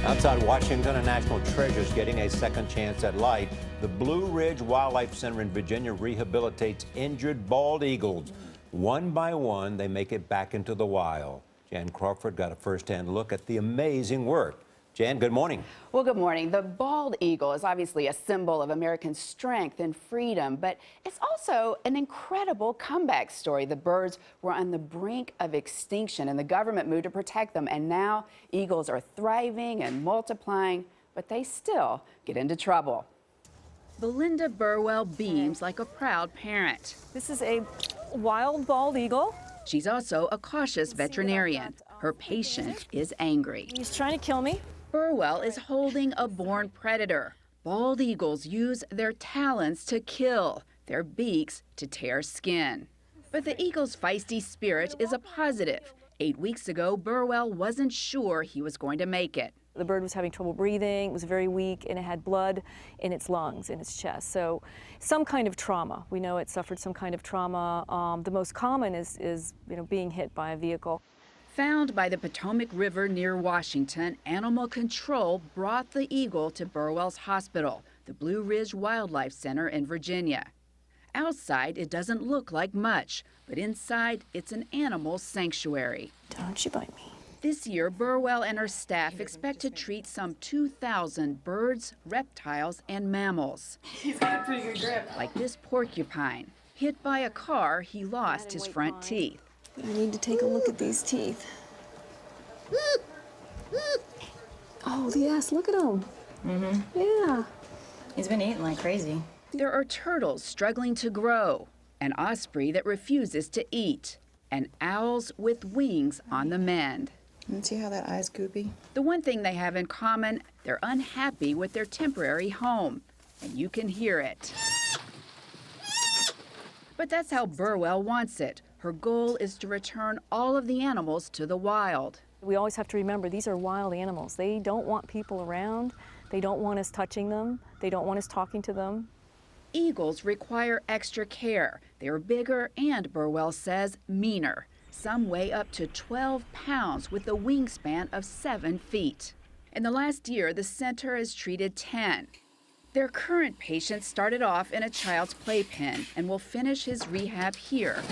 Outside Washington, a national treasure is getting a second chance at life. The Blue Ridge Wildlife Center in Virginia rehabilitates injured bald eagles. One by one, they make it back into the wild. Jan Crawford got a first-hand look at the amazing work. Jan, good morning. Well, good morning. The bald eagle is obviously a symbol of American strength and freedom, but it's also an incredible comeback story. The birds were on the brink of extinction, and the government moved to protect them. And now eagles are thriving and multiplying, but they still get into trouble. Belinda Burwell beams like a proud parent. This is a wild bald eagle. She's also a cautious veterinarian. Her patient is angry. He's trying to kill me. Burwell is holding a born predator. Bald eagles use their talons to kill, their beaks to tear skin. But the eagle's feisty spirit is a positive. 8 weeks ago, Burwell wasn't sure he was going to make it. The bird was having trouble breathing, it was very weak, and it had blood in its lungs, in its chest. So some kind of trauma. We know it suffered some kind of trauma. The most common is being hit by a vehicle. Found by the Potomac River near Washington, animal control brought the eagle to Burwell's hospital, the Blue Ridge Wildlife Center in Virginia. Outside, it doesn't look like much, but inside, it's an animal sanctuary. Don't you bite me. This year, Burwell and her staff expect to treat some 2,000 birds, reptiles, and mammals. He's got a pretty good grip. Like this porcupine. Hit by a car, he lost his front teeth. I need to take a look at these teeth. Oh, yes, look at him. Yeah. He's been eating like crazy. There are turtles struggling to grow, an osprey that refuses to eat, and owls with wings on the mend. And see how that eye's goopy? The one thing they have in common, they're unhappy with their temporary home, and you can hear it. But that's how Burwell wants it. Her goal is to return all of the animals to the wild. We always have to remember these are wild animals. They don't want people around. They don't want us touching them. They don't want us talking to them. Eagles require extra care. They're bigger and, Burwell says, meaner. Some weigh up to 12 pounds with a wingspan of 7 feet. In the last year, the center has treated 10. Their current patient started off in a child's playpen and will finish his rehab here.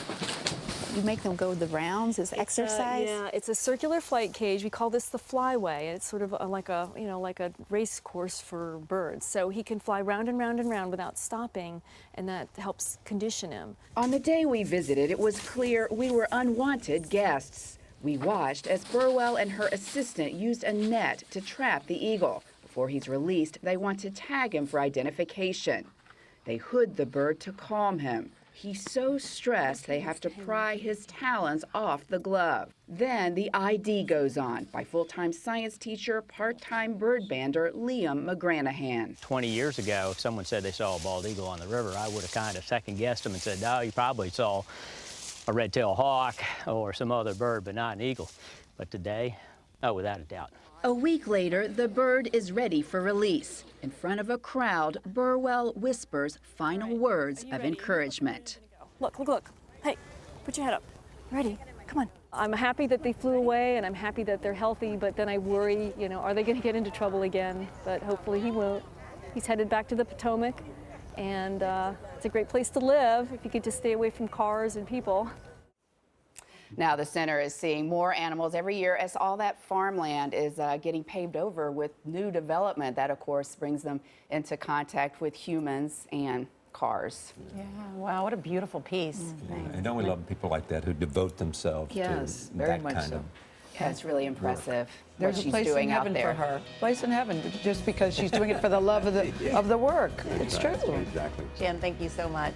You make them go the rounds as exercise? Yeah, it's a circular flight cage. We call this the flyway. It's sort of like a race course for birds. So he can fly round and round and round without stopping, and that helps condition him. On the day we visited, it was clear we were unwanted guests. We watched as Burwell and her assistant used a net to trap the eagle. Before he's released, they want to tag him for identification. They hood the bird to calm him. He's so stressed they have to pry his talons off the glove. Then the ID goes on by full-time science teacher, part-time bird bander Liam McGranahan. 20 years ago, if someone said they saw a bald eagle on the river, I would have kind of second-guessed them and said, no, you probably saw a red-tailed hawk or some other bird, but not an eagle. But today, oh, without a doubt. A week later, the bird is ready for release. In front of a crowd, Burwell whispers final words of encouragement. Look, look, look. Hey, put your head up. Ready? Come on. I'm happy that they flew away, and I'm happy that they're healthy, but then I worry, are they going to get into trouble again? But hopefully he won't. He's headed back to the Potomac, and it's a great place to live if you could just stay away from cars and people. Now the center is seeing more animals every year as all that farmland is getting paved over with new development. That, of course, brings them into contact with humans and cars. Yeah, wow, what a beautiful piece. And don't we love people like that who devote themselves Yes, to very that much kind so. of... Yeah, it's really impressive what There's a she's place in doing out heaven there. for her. Place in heaven, just because she's doing it for the love of the work. It's true. Exactly. Jan, thank you so much.